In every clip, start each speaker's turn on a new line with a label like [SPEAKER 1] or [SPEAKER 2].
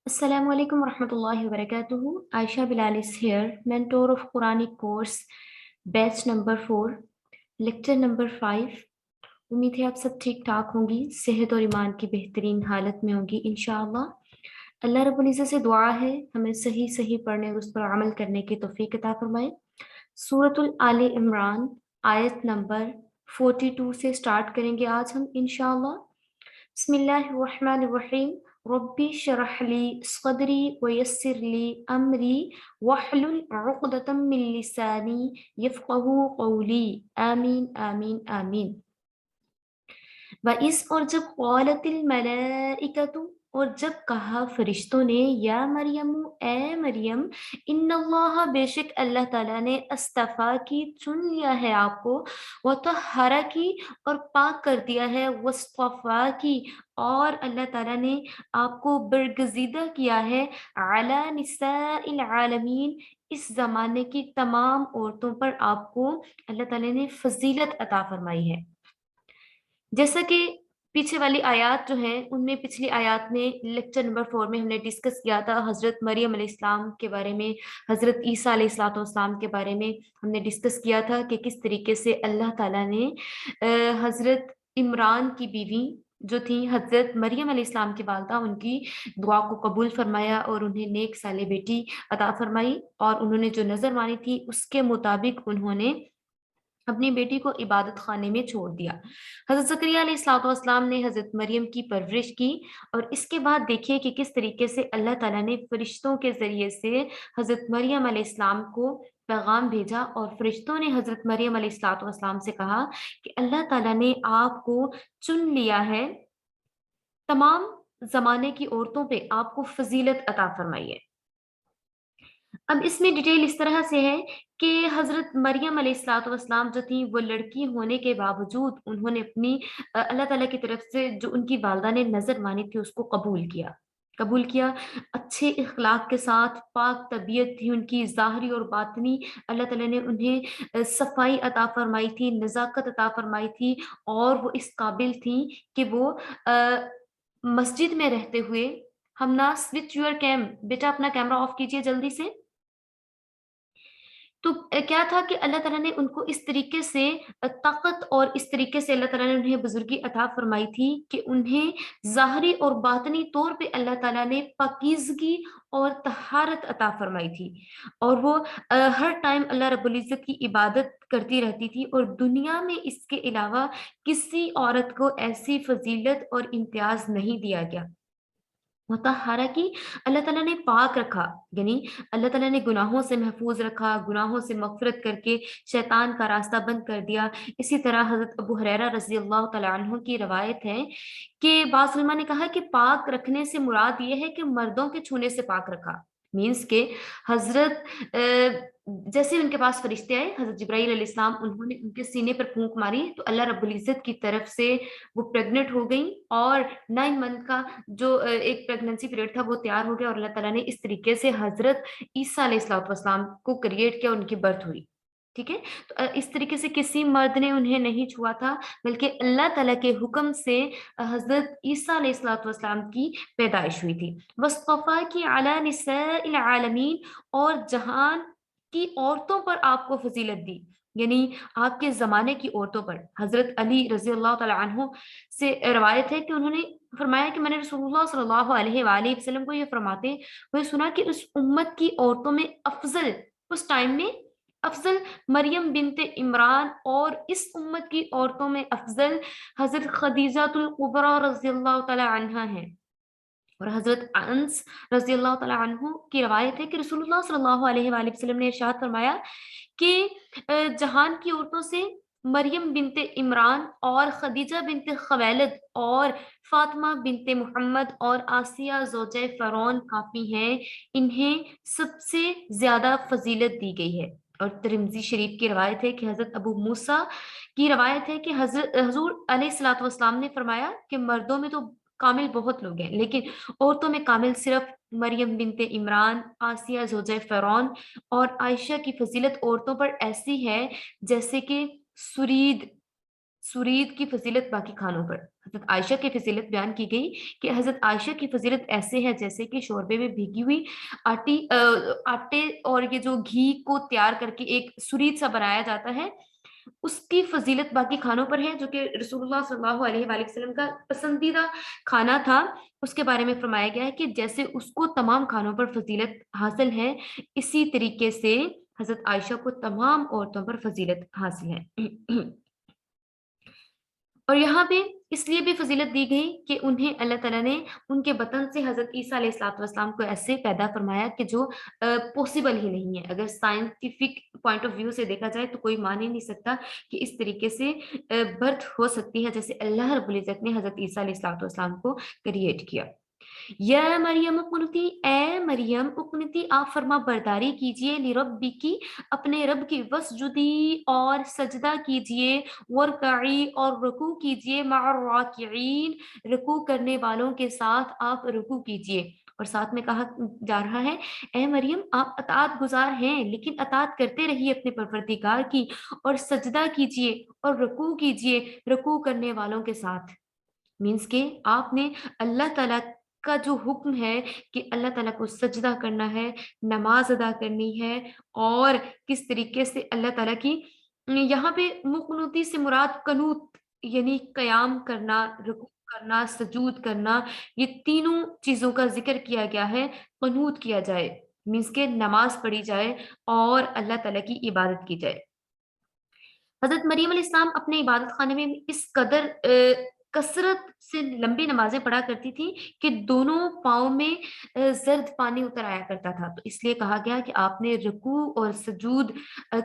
[SPEAKER 1] Assalamu alaikum warahmatullahi wabarakatuh. Aisha Bilal is here, mentor of Quranic course, batch number 4, lecture number 5. उम्मीद है आप सब ठीक ठाक होंगी, सेहत और ईमान की बेहतरीन हालत में होंगी इंशाअल्लाह। अल्लाह रब्बुल इज़्ज़त से दुआ है हमें सही सही पढ़ने और उस पर अमल करने की तौफीक अता फरमाए। सूरतुल आले इमरान आयत नंबर 42 से स्टार्ट करेंगे आज हम इंशाअल्लाह। बिस्मिल्लाहिर्रहमानिर्रहीम। रब्बी शरह ली सदरी वयस्सिर ली अमरी वहलुल उक़दतम मिन लिसानी यफ़क़हू क़ौली। आमीन आमीन आमीन। वइस और जब क़ालतिल मलाइकतु और जब कहा फरिश्तों ने या मरियमु ए मरियम इन्नल्लाह बेशक अल्लाह ताला ने अस्तफा की चुन लिया है आपको व तहरा की और पाक कर दिया है वस्तफा की और अल्लाह ताला ने आपको बरगजीदा किया है अला निसाइल आलमीन इस जमाने की तमाम औरतों पर आपको अल्लाह ताला ने फजीलत अता फरमाई है। जैसा कि पीछे वाली आयत जो है उनमें पिछली आयत में लेक्चर नंबर 4 में हमने डिस्कस किया था हज़रत मरियम अलैहिस्सलाम के बारे में, हज़रत ईसा अलैहिस्सलाम के बारे में हमने डिस्कस किया था कि किस तरीके से अल्लाह ताला ने हज़रत इमरान की बीवी जो थी हज़रत मरियम अलैहिस्सलाम की वालिदा उनकी दुआ को कबूल फरमाया और उन्हें नेक साले बेटी अता फरमाई और उन्होंने जो नज़र मानी थी उसके मुताबिक उन्होंने अपनी बेटी को इबादत खाने में छोड़ दिया। हज़रत ज़करिया अलैहिस्सलाम ने हज़रत मरियम की परवरिश की और इसके बाद देखिए कि किस तरीके से अल्लाह ताला ने फरिश्तों के ज़रिए से हज़रत मरियम अलैहिस्सलाम को पैगाम भेजा और फरिश्तों ने हज़रत मरियम अलैहिस्सलाम से कहा कि अल्लाह ताला ने आपको चुन लिया है, तमाम ज़माने की औरतों पे आपको फ़ज़ीलत अता फरमाई है। अब इसमें डिटेल इस तरह से है कि हज़रत मरियम अलैहिस्सलाम जो थी वो लड़की होने के बावजूद उन्होंने अपनी अल्लाह ताला की तरफ से जो उनकी वालिदा ने नज़र मानी थी उसको कबूल किया। अच्छे इख़्लाक़ के साथ पाक तबीयत थी उनकी ज़ाहिरी और बातिनी अल्लाह ताला ने उन्हें सफ़ाई अता फ़रमाई थी, नज़ाकत अता फ़रमाई थी और वो इस काबिल थी कि वो मस्जिद में रहते हुए हमना स्विच योर कैम बेटा अपना कैमरा ऑफ कीजिए जल्दी से। तो क्या था कि अल्लाह ताला ने उनको इस तरीके से ताकत और इस तरीके से अल्लाह ताला ने उन्हें बुज़ुर्गी अता फ़रमाई थी कि उन्हें ज़ाहिरी और बातिनी तौर पे अल्लाह ताला ने पाकीज़गी और तहारत अता फ़रमाई थी और वो हर टाइम अल्लाह रब्बुल इज़्ज़त की इबादत करती रहती थी और दुनिया में इसके अलावा किसी औरत को ऐसी फ़ज़ीलत और इम्तियाज़ नहीं दिया गया। मुतहरा की अल्लाह ताला ने पाक रखा, यानी अल्लाह ताला ने गुनाहों से महफूज रखा, गुनाहों से मग़फ़िरत करके शैतान का रास्ता बंद कर दिया। इसी तरह हज़रत अबू हुरैरा रज़ी अल्लाह तआला अन्हु की रवायत है कि बाज़ उलमा ने कहा कि पाक रखने से मुराद ये है कि मर्दों के छूने से पाक रखा। मीन्स के हज़रत जैसे ही उनके पास फरिश्ते आए, हज़रत जिब्राईल अलैहिस्सलाम उन्होंने उनके सीने पर फूँक मारी, तो अल्लाह रब्बुल इज़्ज़त की तरफ से वो प्रेग्नेंट हो गईं और 9 मंथ का जो एक प्रेगनेंसी पीरियड था वो तैयार हो गया और अल्लाह ताला ने इस तरीके से हज़रत ईसा अलैहिस्सलाम को क्रिएट किया, उनकी बर्थ हुई। ठीक है? तो इस तरीके से किसी मर्द ने उन्हें नहीं छुआ था, बल्कि अल्लाह ताला के हुक्म से हज़रत ईसा अलैहिस्सलाम की पैदाइश हुई थी। वस्तफ़ा की अला निसाइल आलमीन और जहान की औरतों पर आपको फ़ज़ीलत दी, यानी आपके ज़माने की औरतों पर। हज़रत अली रज़ी अल्लाह तआला अन्हु से रवायत है कि उन्होंने फरमाया कि मैंने रसूलुल्लाह सल्लल्लाहु अलैहि वालैहि वसल्लम को ये फरमाते हुए सुना कि उस उम्मत की औरतों में अफ़ज़ल उस टाइम में अफ़ज़ल मरियम बिन्त इमरान और इस उम्मत की औरतों में अफ़ज़ल हज़रत खदीजातुल कुबरा रज़ियल्लाहु तआला अन्हा हैं। और हज़रत अनस रज़ियल्लाहु तआला अन्हु की रवायत है कि रसूलुल्लाह सल्लल्लाहु अलैहि वालैहि वसल्लम ने इरशाद फरमाया कि जहान की औरतों से मरियम बिन्त इमरान और खदीजा बिन्त ख़ुवैलिद और फ़ातिमा बिन्त मुहम्मद और आसिया ज़ौजे फ़िरौन काफ़ी हैं, इन्हें सबसे ज़्यादा फ़ज़ीलत दी गई है। और तिरमिज़ी शरीफ की रवायत है कि हज़रत अबू मूसा की रवायत है कि हज़ूर अलैहिस्सलातु वस्सलाम ने फरमाया कि मर्दों में तो कामिल बहुत लोग हैं, लेकिन औरतों में कामिल सिर्फ़ मरियम बिन्त इमरान, आसिया ज़ौजे फ़िरौन और आयशा की फ़ज़ीलत औरतों पर ऐसी है जैसे कि सुरीद سرید کی فضیلت باقی کھانوں پر۔ حضرت عائشہ کی فضیلت بیان کی گئی کہ حضرت عائشہ کی فضیلت ایسے ہے جیسے کہ شوربے میں بھیگی ہوئی آٹے اور یہ جو گھی کو تیار کر کے ایک سرید سا بنایا جاتا ہے، اس کی فضیلت باقی کھانوں پر ہے، جو کہ رسول اللہ صلی اللہ علیہ وآلہ وسلم کا پسندیدہ کھانا تھا۔ اس کے بارے میں فرمایا گیا ہے کہ جیسے اس کو تمام کھانوں پر فضیلت حاصل ہے، اسی طریقے سے حضرت عائشہ کو تمام عورتوں پر فضیلت حاصل ہے۔ اور یہاں پہ اس لیے بھی فضیلت دی گئی کہ انہیں اللہ تعالیٰ نے ان کے بطن سے حضرت عیسیٰ علیہ الصلوۃ والسلام کو ایسے پیدا فرمایا کہ جو پاسبل ہی نہیں ہے۔ اگر سائنٹیفک پوائنٹ آف ویو سے دیکھا جائے تو کوئی مان ہی نہیں سکتا کہ اس طریقے سے برتھ ہو سکتی ہے جیسے اللہ رب العزت نے حضرت عیسیٰ علیہ الصلوۃ والسلام کو کریٹ کیا۔ یا مریم اقنتی، اے مریم اقنتی، آپ فرما برداری کیجئے، لربی کی، اپنے رب کی، وسجدی، اور سجدہ کیجئے، ورکعی، اور رکوع کیجئے، مع الراکعین، رکوع کرنے والوں کے ساتھ آپ رکوع کیجئے۔ اور ساتھ میں کہا جا رہا ہے اے مریم آپ اطاعت گزار ہیں لیکن اطاعت کرتے رہیے اپنے پروردگار کی، اور سجدہ کیجئے اور رکوع کیجئے رکوع کرنے والوں کے ساتھ۔ مینس کہ آپ نے اللہ تعالیٰ کا جو حکم ہے کہ اللہ تعالیٰ کو سجدہ کرنا ہے، نماز ادا کرنی ہے، اور کس طریقے سے اللہ تعالیٰ کی، یہاں پہ مقنوطی سے مراد قنوت یعنی قیام کرنا، رکوع کرنا، سجود کرنا، یہ تینوں چیزوں کا ذکر کیا گیا ہے۔ قنوت کیا جائے مینس کہ نماز پڑھی جائے اور اللہ تعالیٰ کی عبادت کی جائے۔ حضرت مریم علیہ السلام اپنے عبادت خانے میں اس قدر کثرت سے لمبی نمازیں پڑھا کرتی تھی کہ دونوں پاؤں میں زرد پانی اتر آیا کرتا تھا، تو اس لیے کہا گیا کہ آپ نے رکوع اور سجود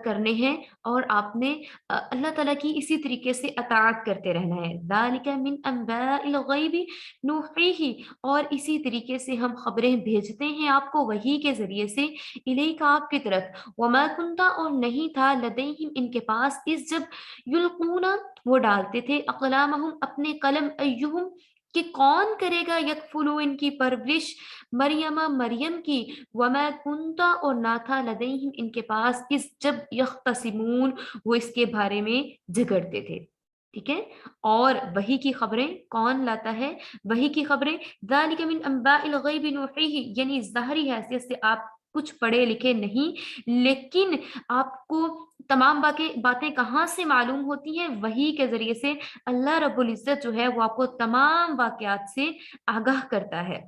[SPEAKER 1] کرنے ہیں، اور آپ نے اللہ تعالیٰ کی اسی طریقے سے اطاعت کرتے رہنا ہے۔ ذالک من انباء الغیب نوحیہ، اور اسی طریقے سے ہم خبریں بھیجتے ہیں آپ کو وحی کے ذریعے سے، الیک آپ کی طرف، وما کنتا، اور نہیں تھا، لدیہم ان کے پاس، اس جب یلقون وہ ڈالتے تھے، اقلامہم اپنے قلم، ایہم کہ کون کرے گا، یکفلو ان کی پرورش، مریم مریم کی، وما کنتا، اور نہ تھا، لدیہم ان کے پاس، اس جب یختصمون وہ اس کے بارے میں جھگڑتے تھے۔ ٹھیک ہے، اور وحی کی خبریں کون لاتا ہے؟ وحی کی خبریں، ذالک من انباء الغیب نوحیہ، یعنی ظاہری حیثیت سے آپ کچھ پڑھے لکھے نہیں، لیکن آپ کو تمام باتیں کہاں سے معلوم ہوتی ہیں؟ وحی کے ذریعے سے۔ اللہ رب العزت جو ہے وہ آپ کو تمام واقعات سے آگاہ کرتا ہے۔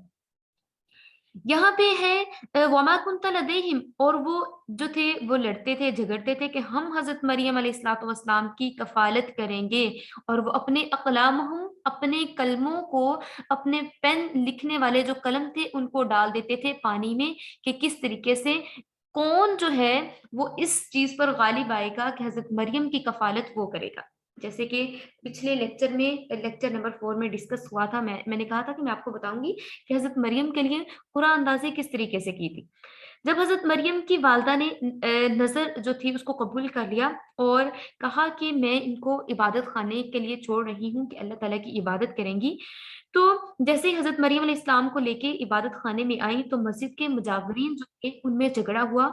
[SPEAKER 1] یہاں پہ ہے وما کنت لدیہم، اور وہ جو تھے وہ لڑتے تھے، جھگڑتے تھے کہ ہم حضرت مریم علیہ الصلوۃ والسلام کی کفالت کریں گے، اور وہ اپنے اقلام ہوں، اپنے قلموں کو، اپنے پین لکھنے والے جو قلم تھے ان کو ڈال دیتے تھے پانی میں، کہ کس طریقے سے کون جو ہے وہ اس چیز پر غالب آئے گا کہ حضرت مریم کی کفالت وہ کرے گا۔ جیسے کہ پچھلے لیکچر میں، لیکچر نمبر 4 میں ڈسکس ہوا تھا، میں نے کہا تھا کہ میں آپ کو بتاؤں گی کہ حضرت مریم کے لیے قرآن اندازی کس طریقے سے کی تھی۔ جب حضرت مریم کی والدہ نے نظر جو تھی اس کو قبول کر لیا اور کہا کہ میں ان کو عبادت خانے کے لیے چھوڑ رہی ہوں کہ اللہ تعالیٰ کی عبادت کریں گی، تو جیسے ہی حضرت مریم علیہ السلام کو لے کے عبادت خانے میں آئی تو مسجد کے مجاورین جو تھے ان میں جھگڑا ہوا۔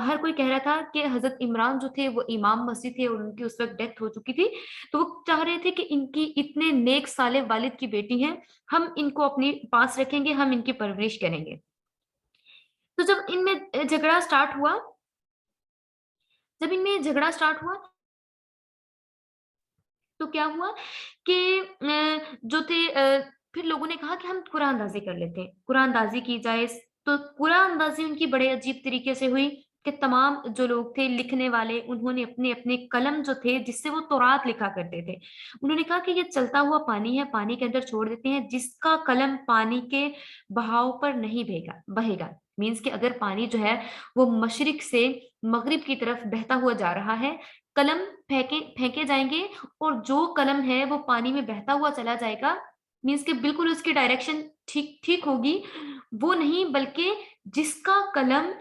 [SPEAKER 1] ہر کوئی کہہ رہا تھا کہ حضرت عمران جو تھے وہ امام مسجد تھے اور ان کی اس وقت ڈیتھ ہو چکی تھی، تو وہ چاہ رہے تھے کہ ان کی اتنے نیک صالح والد کی بیٹی ہیں، ہم ان کو اپنے پاس رکھیں گے، ہم ان کی پرورش کریں گے۔ تو جب ان میں جھگڑا سٹارٹ ہوا، تو کیا ہوا کہ جو تھے پھر لوگوں نے کہا کہ ہم قرآن اندازی کر لیتے ہیں، قرآن اندازی کی جائے۔ تو قرآن اندازی ان کی بڑے عجیب طریقے سے ہوئی کہ تمام جو لوگ تھے لکھنے والے، انہوں نے اپنے اپنے قلم جو تھے جس سے وہ تورات لکھا کرتے تھے، انہوں نے کہا کہ یہ چلتا ہوا پانی ہے، پانی کے اندر چھوڑ دیتے ہیں، جس کا قلم پانی کے بہاؤ پر نہیں بہے گا، مینس کہ اگر پانی جو ہے وہ مشرق سے مغرب کی طرف بہتا ہوا جا رہا ہے، قلم پھینکے جائیں گے، اور جو قلم ہے وہ پانی میں بہتا ہوا چلا جائے گا، مینس کہ بالکل اس کی ڈائریکشن ٹھیک ہوگی، وہ نہیں بلکہ جس کا قلم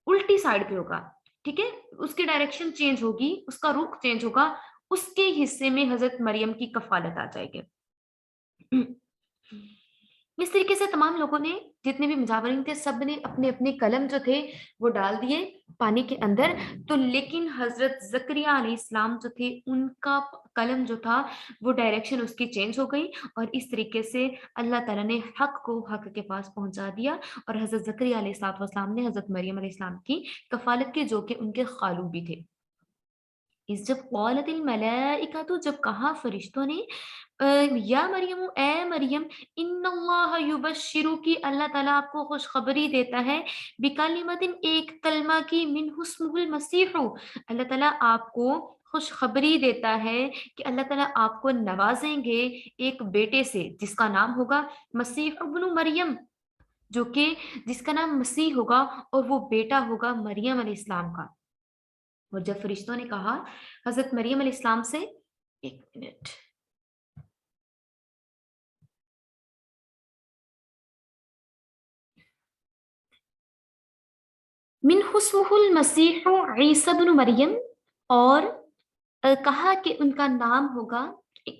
[SPEAKER 1] الٹی سائڈ پہ ہوگا، ٹھیک ہے، اس کی ڈائریکشن چینج ہوگی، اس کا رخ چینج ہوگا، اس کے حصے میں حضرت مریم کی کفالت آ جائے گی۔ इस तरीके से तमाम लोगों ने, जितने भी मुजावरीन थे, सब ने अपने अपने कलम जो थे वो डाल दिए पानी के अंदर। तो लेकिन हजरत जकरिया अलैहिस्सलाम जो थे, उनका कलम जो था वो डायरेक्शन उसकी चेंज हो गई, और इस तरीके से अल्लाह ताला ने हक को हक के पास पहुंचा दिया। और हजरत जकरिया अलैहिस्सलाम ने हजरत मरियम अलैहिस्सलाम की कफालत की, जो कि उनके खालू भी थे। इस जब क़ालतिल मलाइका, तो जब कहा फरिश्तों ने, या मरियम, ए मरियम, इन्नल्लाह युबश्शिरुकी, अल्लाह ताला आपको खुशखबरी देता है, बिकलिमतिन, एक कलमा की, मिनहु इस्मुहुल मसीहु, अल्लाह ताला आपको खुशखबरी देता है कि अल्लाह ताला आपको नवाजेंगे एक बेटे से, जिसका नाम होगा मसीह इब्नु मरियम, जो कि जिसका नाम मसीह होगा, और वो बेटा होगा मरियम अलैहिस्सलाम का। और जब फरिश्तों ने कहा हजरत मरियम अलैहिस्सलाम से, एक मिनट, मिन हुस्मुहुल मसीह ईसा इब्न मरियम, और कहा कि उनका नाम होगा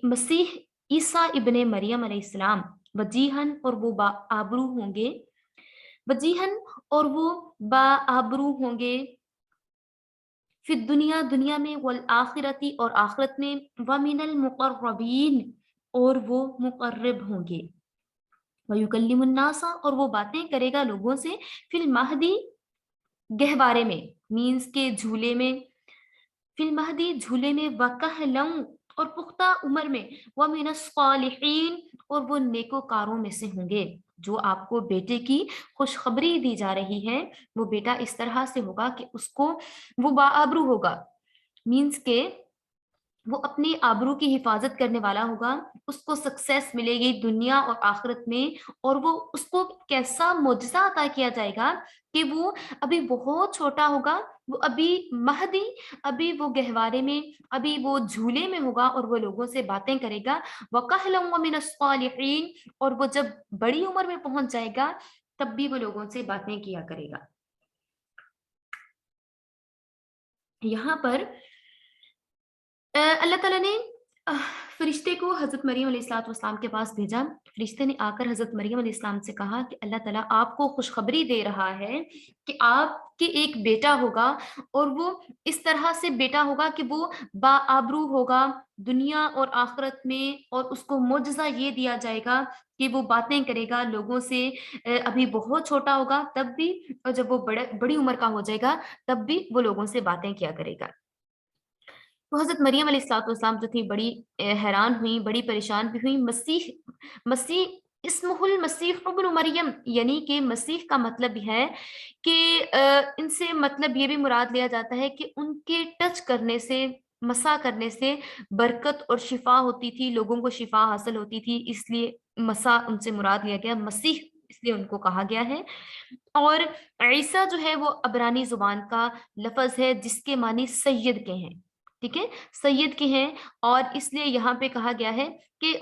[SPEAKER 1] मसीह ईसा इब्ने मरियम अलैहिस्सलाम, वजीहन, और वो बाआबरू होंगे, वजीहन, और वो बाआबरू होंगे, फिर दुनिया, दुनिया में, वल आखिरती, और आखिरत में, व मिनल मुकर्रबीन, और वो मुकर्रब होंगे, वयुकल्लिमुन नासा, और वो बातें करेगा लोगों से, फिल महदी, गहवारे में, मीन्स के झूले में, फिल महदी, झूले में, वकहलम, और पुख्ता उम्र में, व मिनस सालिहीन, और वो नेकोकारों में से होंगे। जो आपको बेटे की खुशखबरी दी जा रही है, वो बेटा इस तरह से होगा कि उसको, वो बाआबरू होगा, मीन्स के वो अपनी आबरू की हिफाजत करने वाला होगा, उसको सक्सेस मिलेगी दुनिया और आखिरत में। और वो, उसको कैसा मोजज़ा अता किया जाएगा कि वो अभी बहुत छोटा होगा, वो अभी महदी, अभी वो गहवारे में, अभी वो झूले में होगा, और वो लोगों से बातें करेगा। वकहलन व मिनस सालिहीन, और वो जब बड़ी उम्र में पहुंच जाएगा, तब भी वो लोगों से बातें किया करेगा। यहाँ पर अल्लाह ताला ने फरिश्ते को हज़रत मरियम अलैहिस्सलाम के पास भेजा। फरिश्ते ने आकर हज़रत मरियम अलैहिस्सलाम से कहा कि अल्लाह ताला आपको खुशखबरी दे रहा है कि आपके एक बेटा होगा, और वो इस तरह से बेटा होगा कि वो बाआबरू होगा दुनिया और आखिरत में, और उसको मोजज़ा ये दिया जाएगा कि वो बातें करेगा लोगों से। अभी बहुत छोटा होगा तब भी, और जब वो बड़ी उम्र का हो जाएगा, तब भी वो लोगों से बातें किया करेगा। तो हज़रत मरियम अलैहिस्सलाम जो थी, बड़ी हैरान हुई, बड़ी परेशान भी हुई। मसीह, मसीह इस्मुहुल मसीह इब्न मरियम, यानी कि मसीह का मतलब है कि इनसे मतलब ये भी मुराद लिया जाता है कि उनके टच करने से, मसा करने से बरकत और शिफा होती थी, लोगों को शिफा हासिल होती थी, इसलिए मसा उनसे मुराद लिया गया, मसीह इसलिए उनको कहा गया है। और ईसा जो है वो अब्रानी ज़ुबान का लफ़्ज़ है, जिसके मानी सैयद के हैं, ठीक है? सैयद के हैं, और इसलिए यहाँ पे कहा गया है कि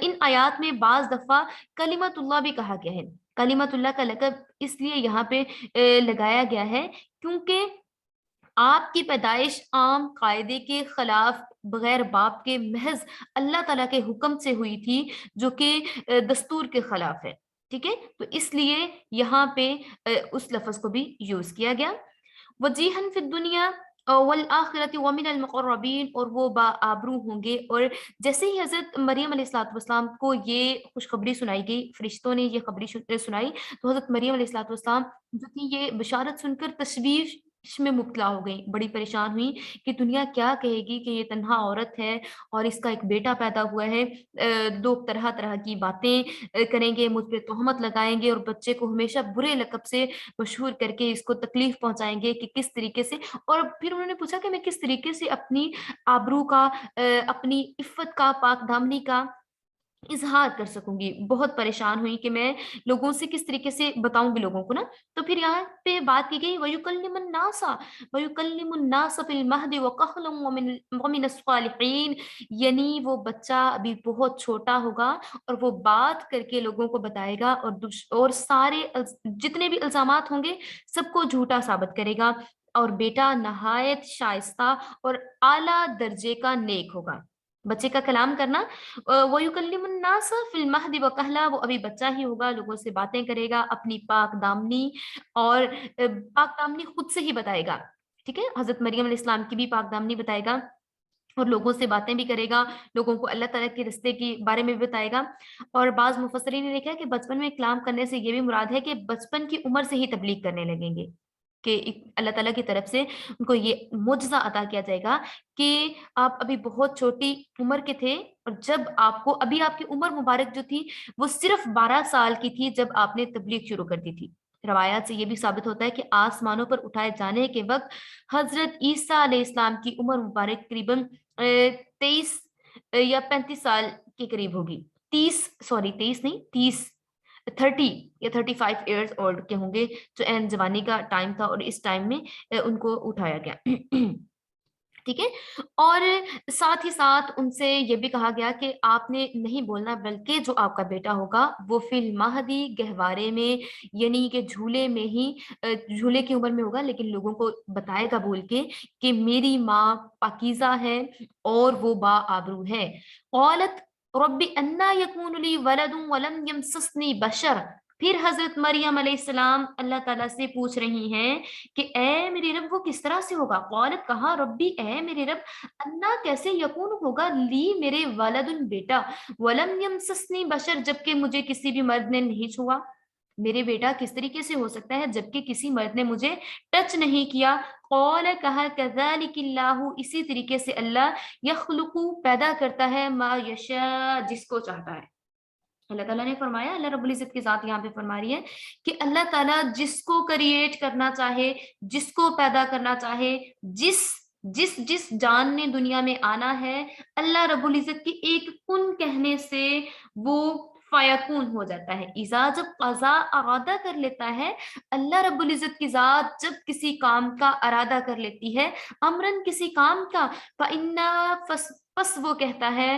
[SPEAKER 1] इन आयात में बाज़ दफ़ा कलिमतुल्लाह भी कहा गया है। कलिमतुल्लाह का लक़ब इसलिए यहाँ पे लगाया गया है, क्योंकि आपकी पैदाइश आम कायदे के खिलाफ, बगैर बाप के, महज अल्लाह ताला के हुक्म से हुई थी, जो कि दस्तूर के खिलाफ है, ठीक है? तो इसलिए यहाँ पे उस लफ्ज़ को भी यूज़ किया गया। वजीहन फिद दुनिया वल आखिरति व मिनल मुक़र्रबीन, और वो बाआबरू होंगे। और जैसे ही हज़रत मरियम अलैहिस्सलाम को ये खुशखबरी सुनाई गई, फरिश्तों ने ये खबरी सुनाई, तो हज़रत मरियम अलैहिस्सलाम जो थी, ये बशारत सुनकर तशवीश में मुब्तला हो गई, बड़ी परेशान हुई कि दुनिया क्या कहेगी कि ये तन्हा औरत है और इसका एक बेटा पैदा हुआ है। लोग तरह-तरह की बातें करेंगे, मुझ पे तोहमत लगाएँगे, और बच्चे को हमेशा बुरे लक़ब से मशहूर करके इसको तकलीफ़ पहुँचाएँगे कि किस तरीके से। और फिर उन्होंने पूछा कि मैं किस तरीके से अपनी आबरू का, अपनी इफ़्फ़त का, पाक-दामनी का इज़हार कर सकूँगी। बहुत परेशान हुई कि मैं लोगों से किस तरीके से बताऊँगी लोगों को ना। तो फिर यहाँ पे बात की गई, वयुकल्लिमुन्नासा फ़िल महदि व कहलन व मिनस सालिहीन, यानी वो बच्चा अभी बहुत छोटा होगा, और वो बात करके लोगों को बताएगा, और और सारे जितने भी इल्ज़ामात होंगे, सबको झूठा साबित करेगा, और बेटा नहायत शाइस्ता और आला दर्जे का नेक होगा। बच्चे का कलाम करना, वयुकल्लिमुन्नास फिल महदि व कहला, वो अभी बच्चा ही होगा, लोगों से बातें करेगा, अपनी पाक दामनी और पाक दामनी खुद से ही बताएगा। ठीक है, हजरत मरियम अलैहिस्सलाम की भी पाक दामनी बताएगा और लोगों से बातें भी करेगा, लोगों को अल्लाह ताला के रिश्ते के बारे में भी बताएगा। और बाज़ मुफस्सिरीन ने लिखा है कि बचपन में कलाम करने से ये भी मुराद है कि बचपन की उम्र से ही तबलीग करने लगेंगे, कि अल्लाह ताला की तरफ से उनको ये मुजज़ा अता किया जाएगा कि आप अभी बहुत छोटी उम्र के थे और जब आपको अभी आपकी उम्र मुबारक जो थी, वो सिर्फ़ 12 साल की थी जब आपने तबलीग शुरू कर दी थी। रवायात से ये भी साबित होता है कि आसमानों पर उठाए जाने के वक़्त हज़रत ईसा अलैहिस्सलाम की उम्र मुबारक करीबन 23 या 35 साल के करीब होगी। 30 सॉरी 23 नहीं 30 30 या 35 इयर्स ओल्ड के होंगे, जो एन जवानी का टाइम था और इस टाइम में उनको उठाया गया। ठीक है? और साथ ही साथ उनसे ये भी कहा गया कि आपने नहीं बोलना, बल्कि जो आपका बेटा होगा वो फिल महदी गहवारे में, यानी कि झूले में ही झूले की उम्र में होगा, लेकिन लोगों को बताएगा बोल के कि मेरी माँ पाकीज़ा है और वो बाआबरू है। क़ालत रब्बी अन्ना यकूनु ली वलदुन वलम यमससनी बशर। फिर हज़रत मरियम अलैहिस्सलाम अल्लाह ताला से पूछ रही हैं कि ए मेरे रब वो किस तरह से होगा? क़ालत कहा रब्बी ए मेरे रब, अन्ना कैसे यकून होगा ली मेरे वलदुन बेटा, वलम यमससनी बशर जबकि मुझे किसी भी मर्द ने नहीं छुआ। मेरे बेटा किस तरीके से हो सकता है जबकि किसी मर्द ने मुझे टच नहीं किया। क़ाल कहा कज़ालिकिल्लाहु, इसी तरीके से अल्लाह यख़्लुक़ु पैदा करता है मा यशा, जिसको चाहता है। अल्लाह ताला ने फरमाया, अल्लाह रब्बुल इज़्ज़त की ज़ात यहाँ पे फरमा रही है कि अल्लाह ताला जिसको क्रिएट करना चाहे, जिसको पैदा करना चाहे, जिस जिस जिस जान ने दुनिया में आना है, अल्लाह रब्बुल इज़्ज़त की एक कुन कहने से वो फ़यकून हो जाता है। इज़ा जब क़ज़ा अरादा कर लेता है, अल्लाह रब्बुल इज़्ज़त की ज़ात जब किसी काम का इरादा कर लेती है, अमरन किसी काम का, फ़इन्ना बस वो कहता है,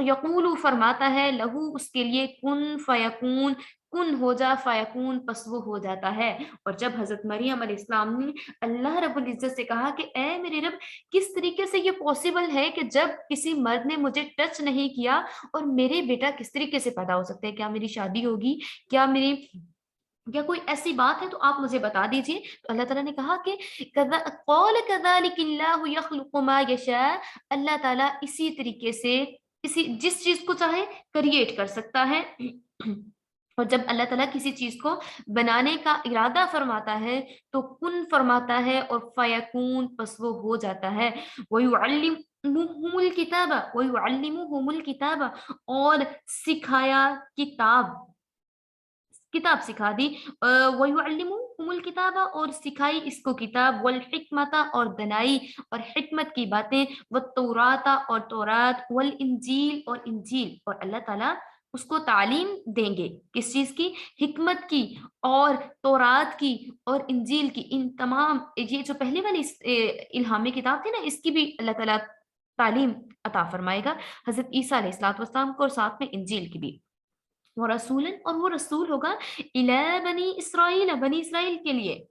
[SPEAKER 1] यक़ूलु फरमाता है, लहू उसके लिए कुन फयकून, कुन हो जा फयकून बस वो हो जाता है। और जब हज़रत मरियम अलैहिस्सलाम ने अल्लाह रब्बुल इज़्ज़त से कहा कि ए मेरे रब, किस तरीके से ये पॉसिबल है कि जब किसी मर्द ने मुझे टच नहीं किया और मेरे बेटा किस तरीके से पैदा हो सकते हैं? क्या मेरी शादी होगी? क्या कोई ऐसी बात है तो आप मुझे बता दीजिए। तो अल्लाह ताला ने कहा कि क़ाल कज़ालिकिल्लाहु यख़्लुक़ु मा यशा, अल्लाह ताला इसी तरीके से इसी जिस चीज़ को चाहे क्रिएट कर सकता है। और जब अल्लाह ताला किसी चीज़ को बनाने का इरादा फरमाता है, तो कुन फरमाता है और फ़यकून बस वो हो जाता है। वयुअल्लिमुहुमुल किताबा, और सिखाया किताब, किताब सिखा दी। वयुअल्लिमुहुमुल किताबा, और सिखाई इसको किताब, वल हिकमता, और दनाई और हिकमत की बातें, वत्तौराता, और तौरात, वल इंजील, और इंजील, और अल्लाह ताला उसको तालीम देंगे किस चीज़ की? हिकमत की और तौरात की और इंजील की। इन तमाम ये जो पहले वाली इल्हामी किताब थी ना, इसकी भी अल्लाह ताला तालीम अता फरमाएगा हज़रत ईसा अलैहिस्सलातु वस्सलाम को, और साथ में इंजील की भी। वो रसूलन, और वो रसूल होगा इला बनी इसराइल, बनी इसराइल के लिए।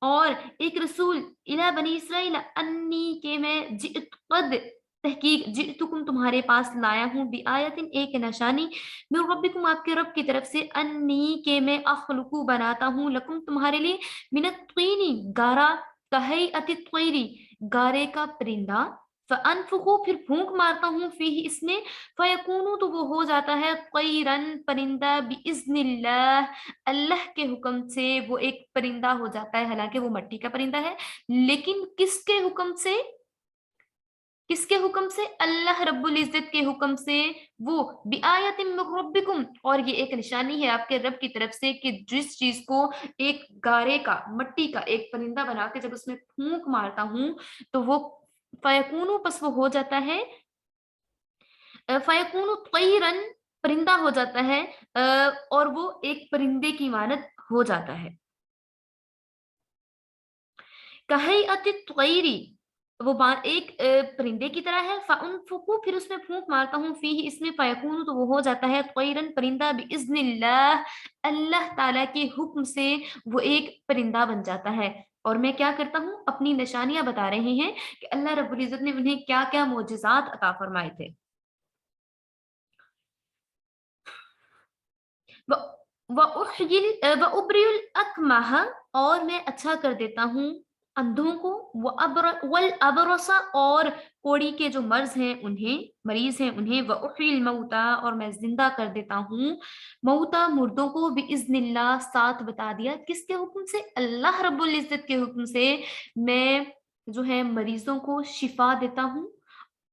[SPEAKER 1] और एक रसूल इला बनी इसराइल अन्नी, के मैं जित कद तहकीक जितुकुम तुम्हारे पास लाया हूँ, बी आयतिन एक निशानी, मिन रब्बिकुम आपके रब की तरफ से, अन्नी के मैं अखलुकु बनाता हूँ, लकुम तुम्हारे लिए, मिनत तीनी गारा, कहई अति त्वैरी गारे का परिंदा, फअनफुखु फिर फूंक मारता हूँ, फीही इसमें, फयकूनु तो वो हो जाता है, तैरन परिंदा, बिइज़्निल्लाह अल्लाह के हुक्म से वो एक परिंदा हो जाता है। हालांकि वो मट्टी का परिंदा है, लेकिन किसके हुक्म से? किसके हुक्म से? अल्लाह रब्बुल इज्जत के हुक्म से। वो बिआयतिन मिन रब्बिकुम, और ये एक निशानी है आपके रब की तरफ से कि जिस चीज को एक गारे का, मट्टी का एक परिंदा बना के जब उसमें फूंक मारता हूं, तो वो फयकूनु बस वो हो जाता है, फयकूनु तैरन परिंदा हो जाता है, और वो एक परिंदे की मानद हो जाता है। कहैअति त्वैरी, वो एक परिंदे की तरह है। फअनफुकु फिर उसमें फूंक मारता हूँ, फीही इसमें, फयकूनु तो वो हो जाता है, त्वैरन परिंदा, बिइज़्निल्लाह अल्लाह ताला के हुक्म से वो एक परिंदा बन जाता है। और मैं क्या करता हूँ? अपनी निशानियां बता रहे हैं कि अल्लाह रब्बुल इज्जत ने उन्हें क्या क्या मोजज़ात अता फरमाए थे। वउब्रियुल अकमह, और मैं अच्छा कर देता हूँ अंधों को, वल अबरसा, और कोढ़ी के जो मरीज हैं उन्हें, वउहिल मौता, और मैं जिंदा कर देता हूँ मौता, मुर्दों को, बिइज़्निल्लाह, साथ बता दिया किसके हुक्म से, अल्लाह रब्बुल इज्जत के हुक्म से। मैं जो है मरीजों को शिफा देता हूँ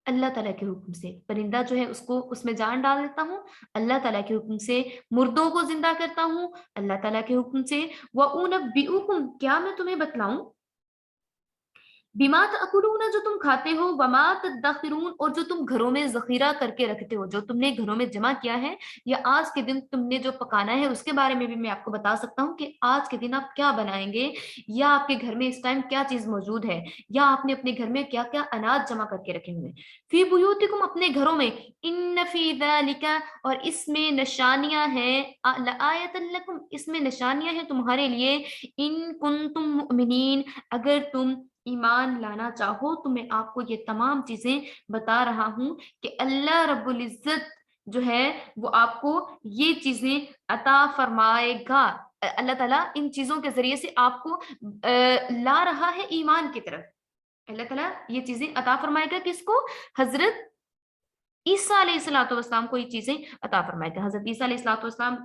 [SPEAKER 1] अल्लाह ताला के हुक्म से, परिंदा जो है उसको उसमें जान डाल देता हूँ अल्लाह ताला के हुक्म से, मुर्दों को जिंदा करता हूँ अल्लाह ताला के हुक्म से। व उनब्बिउकुम, क्या मैं तुम्हें बतलाऊं, बिमा तअकुलून, जो तुम खाते हो, वमा तदखिरून, और जो तुम घरों में जखीरा करके रखते हो, जो तुमने घरों में जमा किया है, या आज के दिन तुमने जो पकाना है उसके बारे में भी मैं आपको बता सकता हूँ कि आज के दिन आप क्या बनाएंगे, या आपके घर में इस टाइम क्या चीज मौजूद है, या आपने अपने घर में क्या क्या अनाज जमा करके रखे हुए। फी बुयूतिकुम, अपने घरों में, इन फी ज़ालिका, और इसमें निशानियां हैं, लआयतन लकुम, इसमें निशानियां हैं तुम्हारे लिए, इन कुंतुम मुमिनीन, अगर तुम ईमान लाना चाहो तो मैं आपको ये तमाम चीजें बता रहा हूं कि अल्लाह रब्बुल इज्जत जो है वो आपको ये चीजें अता फरमाएगा। अल्लाह ताला इन चीजों के जरिए से आपको ला रहा है ईमान की तरफ। अल्लाह ताला ये चीजें अता फरमाएगा किसको, हजरत ईसा अलैहिस्सलातु वस्सलाम को ये चीजें अता फरमाएगा। हजरत ईसा अलैहिस्सलातु वस्सलाम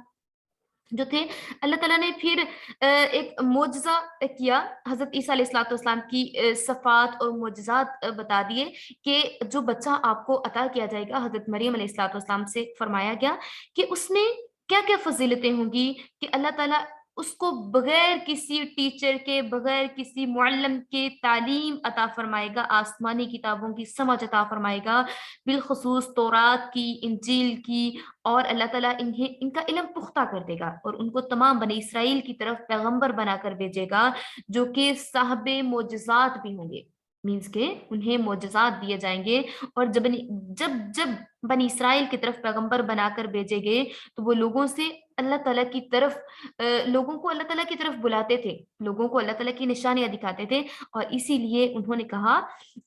[SPEAKER 1] जो थे, अल्लाह ताला ने फिर एक मोजज़ा किया, हज़रत ईसा अलैहिस्सलातु वस्सलाम की सफ़ात और मोजज़ात बता दिए कि जो बच्चा आपको अता किया जाएगा, हज़रत मरियम अलैहिस्सलातु वस्सलाम से फरमाया गया कि उसमें क्या-क्या फ़ज़ीलतें होंगी, कि अल्लाह ताला उसको बगैर किसी टीचर के, बगैर किसी मुअल्लिम के तालीम अता फरमाएगा, आसमानी किताबों की समझ अता फरमाएगा, बिलख़ुसूस तौरात की, इंजील की, और अल्लाह ताला इन्हें इनका इल्म पुख्ता कर देगा और उनको तमाम बनी इसराइल की तरफ पैगंबर बनाकर भेजेगा, जो कि साहबे मोजज़ात भी होंगे, मीन्स के उन्हें मोजज़ात दिए जाएंगे। और जब जब बनी इसराइल की तरफ पैगंबर बनाकर भेजे गए तो वो लोगों से अल्लाह ताला की तरफ लोगों को अल्लाह ताला की तरफ बुलाते थे, लोगों को अल्लाह ताला की निशानियां दिखाते थे। और इसीलिए उन्होंने कहा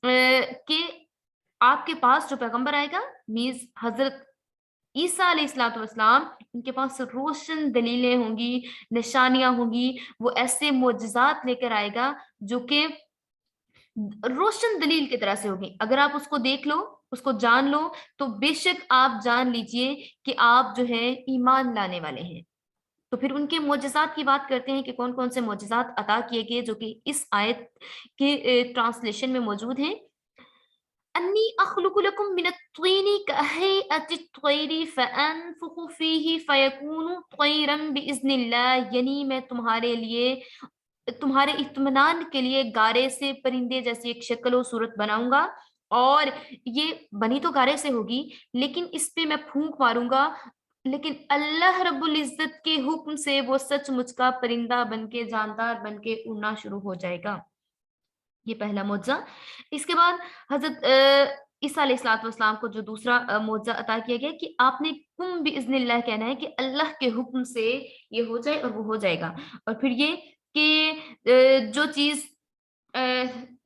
[SPEAKER 1] कि आपके पास जो पैगंबर आएगा, मीन्स हजरत ईसा अलैहिस्सलातु वस्सलाम, उनके पास रोशन दलीलें होंगी, निशानियां होंगी, वो ऐसे मोजज़ात लेकर आएगा जो कि रोशन दलील की तरह से होगी। अगर आप उसको देख लो, उसको जान लो, तो बेशक आप जान लीजिए कि आप जो है ईमान लाने वाले हैं। तो फिर उनके मोजज़ात की बात करते हैं कि कौन-कौन से मोजज़ात अता किए गए, जो कि इस आयत के ट्रांसलेशन में मौजूद हैं। अन्नी अख्लुकु लकुम मिनत त्वीनी कहैअति त्वैरी फअनफुखु फीही फयकूनु त्वैरन बिइज़्निल्लाह, यानी मैं तुम्हारे लिए, तुम्हारे इत्मीनान के लिए गारे से परिंदे जैसी एक शक्ल और सूरत बनाऊंगा, और ये बनी तो गारे से होगी, लेकिन इस पे मैं फूंक मारूंगा, लेकिन अल्लाह रब्बुल इज्जत के हुक्म से वो सचमुच का परिंदा बनके, जानदार बनके उड़ना शुरू हो जाएगा। ये पहला मुआवज़ा। इसके बाद हज़रत ईसा अलैहिस्सलातु वस्सलाम को जो दूसरा मुआवज़ा अता किया गया कि आपने कुम बिइज़्निल्लाह कहना है कि अल्लाह के हुक्म से ये हो जाए और वो हो जाएगा। और फिर ये कि जो चीज़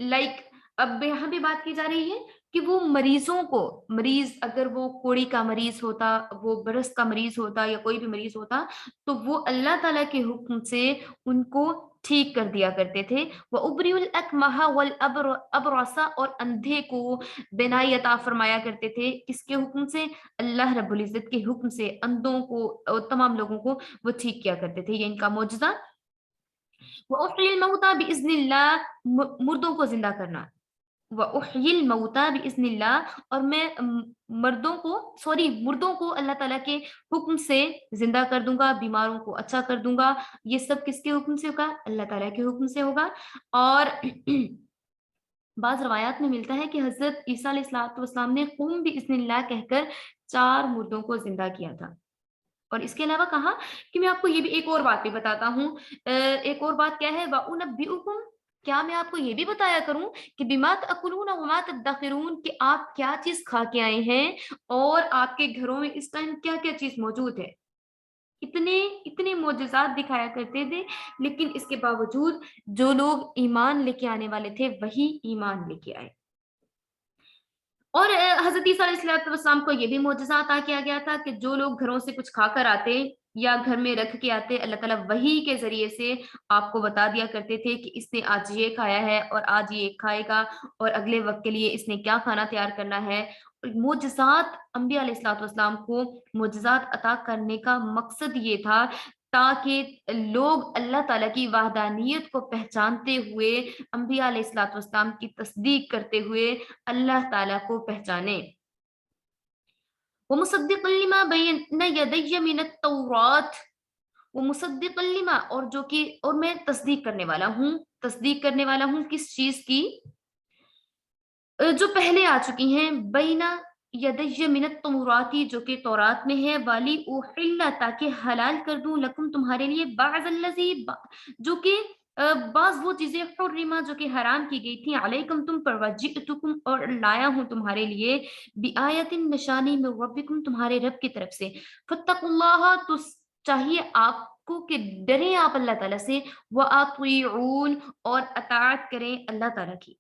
[SPEAKER 1] लाइक, अब यहाँ भी बात की जा रही है कि वो मरीज़ों को, मरीज़ अगर वो कोढ़ी का मरीज़ होता, वो बरस का मरीज़ होता या कोई भी मरीज़ होता, तो वो अल्लाह ताला के हुक्म से उनको ठीक कर दिया करते थे। व उबरिउल अकमह वल अबरसा, और अंधे को बिनाई अता फरमाया करते थे, किसके हुक्म से, अल्लाह रब्बुल इज्जत के हुक्म से अंधों को और तमाम लोगों को वो ठीक किया करते थे। ये इनका मौजज़ा। व उहयिल मौता बिइज़्निल्लाह, मुर्दों को जिंदा करना, व उहयिल मौता बिइज़्निल्लाह, और मैं मुर्दों को अल्लाह ताला के हुक्म से जिंदा कर दूंगा, बीमारों को अच्छा कर दूंगा। ये सब किसके हुक्म से होगा, अल्लाह ताला के हुक्म से होगा। और बाज़ रवायात में मिलता है कि हज़रत ईसा अलैहिस्सलातु वस्सलाम ने कुम बिइज़्निल्लाह कहकर 4 मुर्दों को ज़िंदा किया था। और इसके अलावा कहा कि मैं आपको ये भी एक और बात भी बताता हूँ। एक और बात क्या है, व उनब्बिउकुम, क्या मैं आपको ये भी बताया करूँ कि बिमा तअकुलून वमा तदखिरून, कि आप क्या चीज़ खा के आए हैं और आपके घरों में इस टाइम क्या-क्या चीज़ मौजूद है। इतने इतने मोजज़ात दिखाया करते थे, लेकिन इसके बावजूद जो लोग ईमान लेके आने वाले थे, वही ईमान लेके आए। اور حضرت عیسیٰ علیہ السلام کو یہ بھی معجزہ عطا کیا گیا تھا کہ جو لوگ گھروں سے کچھ کھا کر آتے یا گھر میں رکھ کے آتے، اللہ تعالیٰ وحی کے ذریعے سے آپ کو بتا دیا کرتے تھے کہ اس نے آج یہ کھایا ہے اور آج یہ کھائے گا اور اگلے وقت کے لیے اس نے کیا کھانا تیار کرنا ہے۔ معجزات، انبیاء علیہ الصلوۃ والسلام کو معجزات عطا کرنے کا مقصد یہ تھا تاکہ لوگ اللہ تعالیٰ کی وحدانیت کو پہچانتے ہوئے، انبیاء علیہ الصلوۃ والسلام کی تصدیق کرتے ہوئے اللہ تعالیٰ کو پہچانے۔ وَمُصَدِّقًا لِمَا بَيْنَ يَدَيَّ مِنَ التَّوْرَاةِ، وَمُصَدِّقًا لِمَا، اور جو کہ اور میں تصدیق کرنے والا ہوں، تصدیق کرنے والا ہوں کس چیز کی؟ جو پہلے آ چکی ہیں، بینا یدیّ من التوراتی، جو کہ تورات میں ہے، والی احل، تاکہ حلال کر دوں، لکم تمہارے لیے، بعض الذی، جو کہ بعض وہ چیزیں، حرما، جو کہ حرام کی گئی تھی، علیکم، تم پر، وجئتکم، اور لایا ہوں تمہارے لیے، بآیت، نشانی، من ربکم، تمہارے رب کی طرف سے، فاتقوا اللہ، تو چاہیے آپ کو کہ ڈریں آپ اللہ تعالیٰ سے، وَأَطِیعُون، اور اطاعت کریں اللہ تعالیٰ کی۔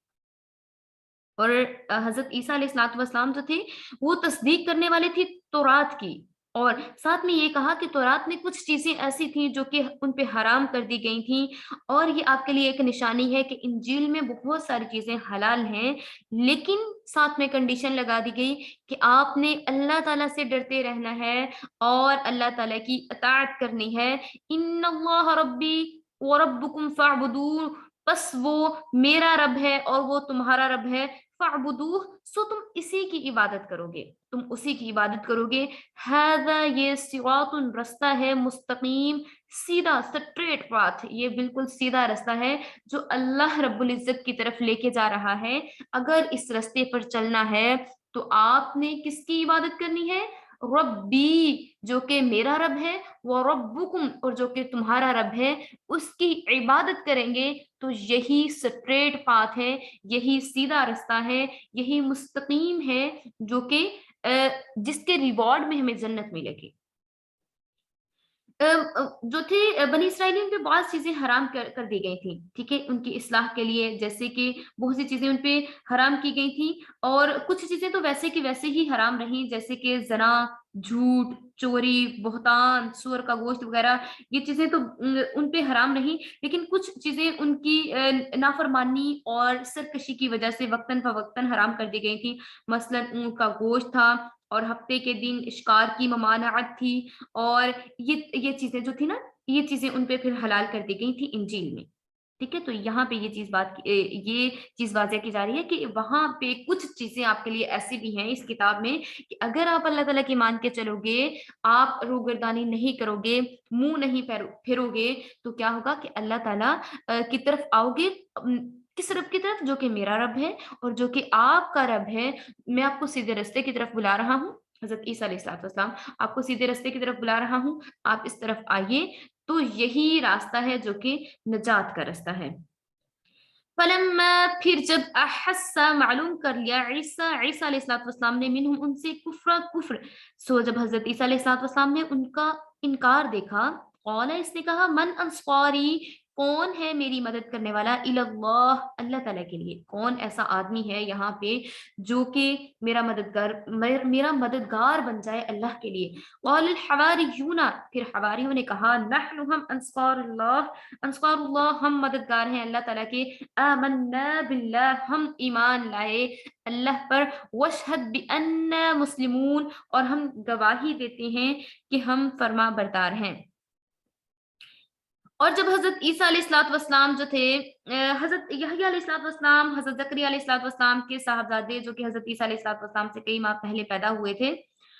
[SPEAKER 1] اور حضرت عیسیٰ علیہ الصلوۃ والسلام جو تھے وہ تصدیق کرنے والے تھے تورات کی، اور ساتھ میں یہ کہا کہ تورات میں کچھ چیزیں ایسی تھیں جو کہ ان پہ حرام کر دی گئی تھیں، اور یہ آپ کے لیے ایک نشانی ہے کہ انجیل میں بہت ساری چیزیں حلال ہیں، لیکن ساتھ میں کنڈیشن لگا دی گئی کہ آپ نے اللہ تعالیٰ سے ڈرتے رہنا ہے اور اللہ تعالیٰ کی اطاعت کرنی ہے۔ ان اللہ ربی وربکم فاعبدون، بس وہ میرا رب ہے اور وہ تمہارا رب ہے، فاعبدوہ، سو تم اسی کی عبادت کرو گے، تم اسی کی عبادت کرو گے۔ ھذا، یہ صراط، رستہ ہے، مستقیم، سیدھا، سٹریٹ پاتھ، یہ بالکل سیدھا رستہ ہے جو اللہ رب العزت کی طرف لے کے جا رہا ہے۔ اگر اس رستے پر چلنا ہے تو آپ نے کس کی عبادت کرنی ہے؟ ربی، جو کہ میرا رب ہے، وربکم، اور جو کہ تمہارا رب ہے، اس کی عبادت کریں گے تو یہی سٹریٹ پاتھ ہے، یہی سیدھا رستہ ہے، یہی مستقیم ہے، جو کہ جس کے ریوارڈ میں ہمیں جنت ملے گی۔ جو تھے بنی اسرائیلیوں پہ بعض چیزیں حرام کر دی گئی تھیں، ٹھیک ہے، ان کی اصلاح کے لیے، جیسے کہ بہت سی چیزیں ان پہ حرام کی گئی تھیں، اور کچھ چیزیں تو ویسے کی ویسے ہی حرام رہیں، جیسے کہ زنا، جھوٹ، چوری، بہتان، سور کا گوشت وغیرہ، یہ چیزیں تو ان پہ حرام نہیں، لیکن کچھ چیزیں ان کی نافرمانی اور سرکشی کی وجہ سے وقتاً فوقتاً حرام کر دی گئی تھیں، مثلاً اونٹ کا گوشت تھا، اور ہفتے کے دن اشکار کی ممانعت تھی، اور یہ چیزیں جو تھی نا، یہ چیزیں ان پہ پھر حلال کر دی گئی تھی انجیل میں، ٹھیک ہے۔ تو یہاں پہ یہ چیز واضح کی جا رہی ہے کہ وہاں پہ کچھ چیزیں آپ کے لیے ایسی بھی ہیں اس کتاب میں کہ اگر آپ اللہ تعالیٰ کی مان کے چلو گے، آپ روگردانی نہیں کرو گے، منہ نہیں پھیرو گے، تو کیا ہوگا کہ اللہ تعالیٰ کی طرف آؤ گے، کس رب کی طرف؟ جو کہ میرا رب ہے اور جو کہ آپ کا رب ہے، میں آپ کو سیدھے رستے کی طرف بلا رہا ہوں۔ حضرت عیسیٰ علیہ السلام آپ کو سیدھے رستے کی طرف بلا رہا ہوں، آپ اس طرف آئیے، تو یہی راستہ ہے جو کہ نجات کا رستہ ہے۔ فلما، پھر جب، احسا، معلوم کر لیا، عیسیٰ علیہ السلام نے، منہم، ان سے، کفر، سو جب حضرت عیسیٰ علیہ السلام نے ان کا انکار دیکھا، قال، اس نے کہا، من انصاری، کون ہے میری مدد کرنے والا، الی اللہ، اللہ تعالیٰ کے لیے، کون ایسا آدمی ہے یہاں پہ جو کہ میرا مددگار بن جائے اللہ کے لیے۔ قال الحواریون، پھر حواریوں نے کہا، نحن، ہم، انصار اللہ، ہم مددگار ہیں اللہ تعالیٰ کے، آمنا باللہ، ہم ایمان لائے اللہ پر، واشہد بأننا مسلمون، اور ہم گواہی دیتے ہیں کہ ہم فرما بردار ہیں۔ اور جب حضرت عیسیٰ علیہ السلام جو تھے، حضرت یحییٰ علیہ السلام، حضرت زکریا علیہ السلام کے صاحبزادے، جو کہ حضرت عیسیٰ علیہ السلام سے کئی ماہ پہلے پیدا ہوئے تھے،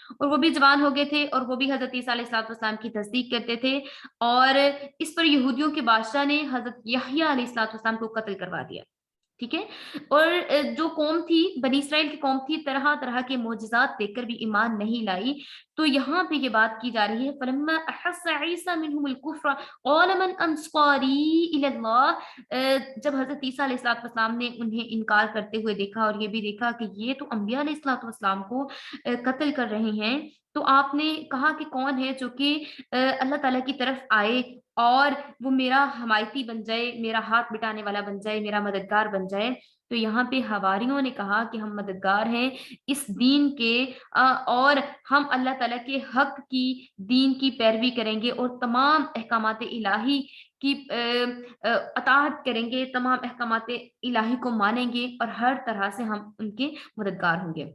[SPEAKER 1] اور وہ بھی جوان ہو گئے تھے، اور وہ بھی حضرت عیسیٰ علیہ السلام کی تصدیق کرتے تھے، اور اس پر یہودیوں کے بادشاہ نے حضرت یحییٰ علیہ السلام کو قتل کروا دیا، ٹھیک ہے۔ اور جو قوم تھی، بنی اسرائیل کی قوم تھی، طرح طرح کے معجزات دیکھ کر بھی ایمان نہیں لائی، تو یہاں پہ یہ بات کی جا رہی ہے، فلما احس عیسیٰ منہم الکفر قال من انصاری الی اللہ، جب حضرت عیسیٰ علیہ السلام نے انہیں انکار کرتے ہوئے دیکھا، اور یہ بھی دیکھا کہ یہ تو انبیاء علیہ السلام کو قتل کر رہے ہیں، تو آپ نے کہا کہ کون ہے جو کہ اللہ تعالیٰ کی طرف آئے اور وہ میرا حمایتی بن جائے، میرا ہاتھ بٹانے والا بن جائے، میرا مددگار بن جائے؟ تو یہاں پہ حواریوں نے کہا کہ ہم مددگار ہیں اس دین کے، اور ہم اللہ تعالیٰ کے حق کی دین کی پیروی کریں گے اور تمام احکامات الہی کی اطاعت کریں گے، تمام احکامات الہی کو مانیں گے اور ہر طرح سے ہم ان کے مددگار ہوں گے۔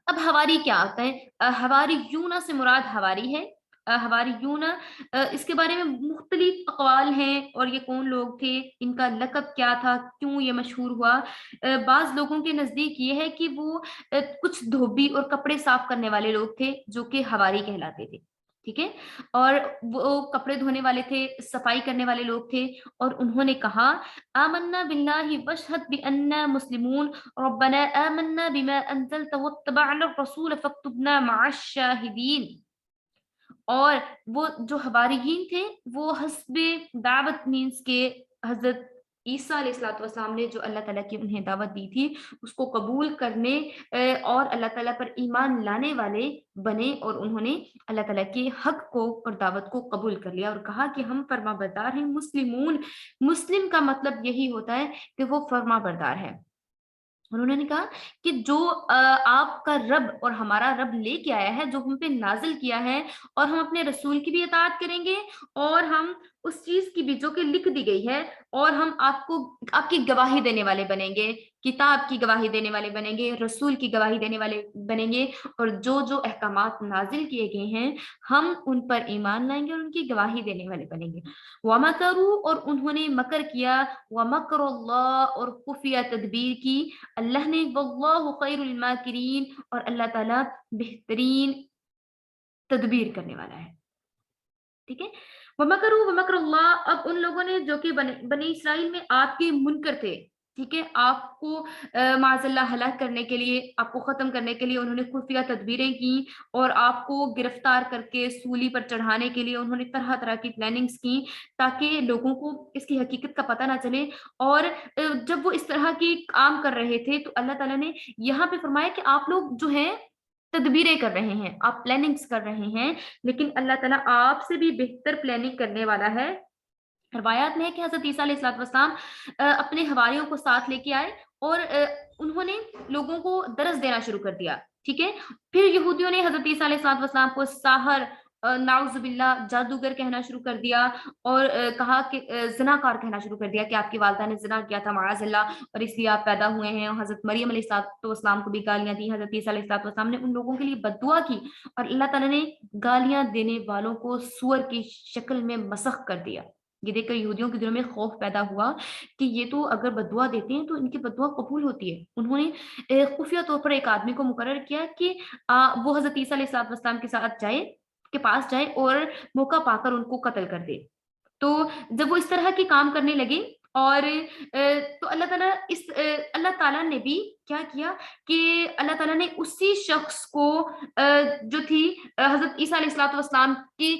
[SPEAKER 1] اب ہواری کیا ہوتا ہے؟ ہواری یونا سے مراد ہواری ہے۔ ہواری یونا، اس کے بارے میں مختلف اقوال ہیں، اور یہ کون لوگ تھے، ان کا لقب کیا تھا، کیوں یہ مشہور ہوا؟ بعض لوگوں کے نزدیک یہ ہے کہ وہ کچھ دھوبی اور کپڑے صاف کرنے والے لوگ تھے جو کہ ہواری کہلاتے تھے، ٹھیک ہے؟ اور وہ کپڑے دھونے والے تھے، صفائی کرنے والے لوگ تھے، اور انہوں نے کہا آمنا باللہ واشہد بأننا مسلمون ربنا آمنا بما انزلت واتبعنا الرسول فاکتبنا مع الشاہدین۔ اور وہ جو حواریین تھے وہ حسب دعوت مینس کے حضرت عیسیٰ علیہ الصلوۃ والسلام نے جو اللہ تعالیٰ کی انہیں دعوت دی تھی اس کو قبول کرنے اور اللہ تعالیٰ پر ایمان لانے والے بنے، اور انہوں نے اللہ تعالیٰ کے حق کو اور دعوت کو قبول کر لیا اور کہا کہ ہم فرما بردار ہیں، مسلمون۔ مسلم کا مطلب یہی ہوتا ہے کہ وہ فرما بردار ہے۔ اور انہوں نے کہا کہ جو آپ کا رب اور ہمارا رب لے کے آیا ہے، جو ہم پہ نازل کیا ہے، اور ہم اپنے رسول کی بھی اطاعت کریں گے، اور ہم اس چیز کی بھی جو کہ لکھ دی گئی ہے، اور ہم آپ کی گواہی دینے والے بنیں گے، کتاب کی گواہی دینے والے بنیں گے، رسول کی گواہی دینے والے بنیں گے، اور جو جو احکامات نازل کیے گئے ہیں ہم ان پر ایمان لائیں گے اور ان کی گواہی دینے والے بنیں گے۔ وَمَكَرُوا، اور انہوں نے مکر کیا، وَمَكْرُ اللَّهِ، اور خفیہ تدبیر کی اللہ نے، واللہ خیر الماکرین، اور اللہ تعالیٰ بہترین تدبیر کرنے والا ہے، ٹھیک ہے؟ وَمَكَرُوا وَمَكْرُ اللَّهِ، اب ان لوگوں نے جو کہ بنی اسرائیل میں آپ کے منکر تھے، ٹھیک ہے، آپ کو معاذ اللہ ہلاک کرنے کے لیے، آپ کو ختم کرنے کے لیے انہوں نے خفیہ تدبیریں کی، اور آپ کو گرفتار کر کے سولی پر چڑھانے کے لیے انہوں نے طرح طرح کی پلاننگز کی تاکہ لوگوں کو اس کی حقیقت کا پتہ نہ چلے۔ اور جب وہ اس طرح کی کام کر رہے تھے تو اللہ تعالیٰ نے یہاں پہ فرمایا کہ آپ لوگ جو ہیں تدبیریں کر رہے ہیں، آپ پلاننگز کر رہے ہیں، لیکن اللہ تعالیٰ آپ سے بھی بہتر پلاننگ کرنے والا ہے۔ روایات میں ہے کہ حضرت عیسیٰ علیہ الصلوۃ والسلام اپنے حواریوں کو ساتھ لے کے آئے، اور انہوں نے لوگوں کو درس دینا شروع کر دیا، ٹھیک ہے؟ پھر یہودیوں نے حضرت عیسیٰ علیہ الصلوۃ والسلام کو ساحر، نعوذ باللہ جادوگر کہنا شروع کر دیا، اور کہا کہ زناکار کہنا شروع کر دیا کہ آپ کی والدہ نے زنا کیا تھا معاذ اللہ، اور اس لیے آپ پیدا ہوئے ہیں۔ اور حضرت مریم علیہ الصلوۃ والسلام کو بھی گالیاں دی، حضرت عیسیٰ علیہ الصلوۃ والسلام نے ان لوگوں کے لیے بد دعا کی، اور اللہ تعالیٰ نے گالیاں دینے والوں کو سور کی شکل میں مسخ کر دیا۔ یہ دیکھ کر یہودیوں کے دلوں میں خوف پیدا ہوا کہ یہ تو اگر بددعا دیتے ہیں تو ان کی بددعا قبول ہوتی ہے۔ انہوں نے خفیہ طور پر ایک آدمی کو مقرر کیا کہ وہ حضرت عیسیٰ علیہ الصلوۃ والسلام کے پاس جائے اور موقع پا کر ان کو قتل کر دے۔ تو جب وہ اس طرح کے کام کرنے لگے، اور تو اللہ تعالیٰ نے بھی کیا کیا کہ اللہ تعالیٰ نے اسی شخص کو جو تھی حضرت عیسیٰ علیہ الصلوۃ والسلام کی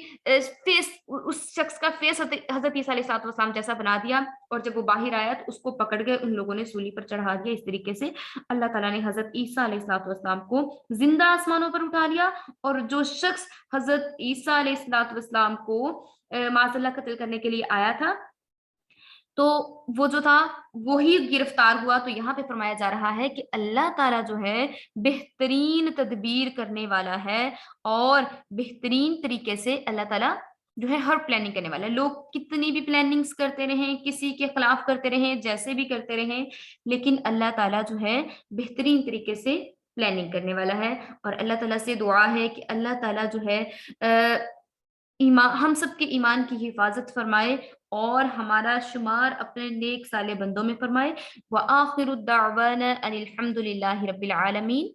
[SPEAKER 1] فیس، اس شخص کا فیس حضرت عیسیٰ علیہ الصلوۃ والسلام جیسا بنا دیا، اور جب وہ باہر آیا تو اس کو پکڑ گئے، ان لوگوں نے سولی پر چڑھا دیا۔ اس طریقے سے اللہ تعالیٰ نے حضرت عیسیٰ علیہ الصلوۃ والسلام کو زندہ آسمانوں پر اٹھا لیا، اور جو شخص حضرت عیسیٰ علیہ الصلوۃ والسلام کو معاذ اللہ قتل کرنے کے لیے آیا تھا تو وہ جو تھا وہی گرفتار ہوا۔ تو یہاں پہ فرمایا جا رہا ہے کہ اللہ تعالیٰ جو ہے بہترین تدبیر کرنے والا ہے، اور بہترین طریقے سے اللہ تعالیٰ جو ہے ہر پلاننگ کرنے والا ہے۔ لوگ کتنی بھی پلاننگز کرتے رہیں، کسی کے خلاف کرتے رہیں، جیسے بھی کرتے رہیں، لیکن اللہ تعالیٰ جو ہے بہترین طریقے سے پلاننگ کرنے والا ہے۔ اور اللہ تعالیٰ سے دعا ہے کہ اللہ تعالیٰ جو ہے ہم سب کے ایمان کی حفاظت فرمائے، اور ہمارا شمار اپنے نیک صالح بندوں میں فرمائے۔ وآخر الدعوانا ان الحمد للہ رب العالمین۔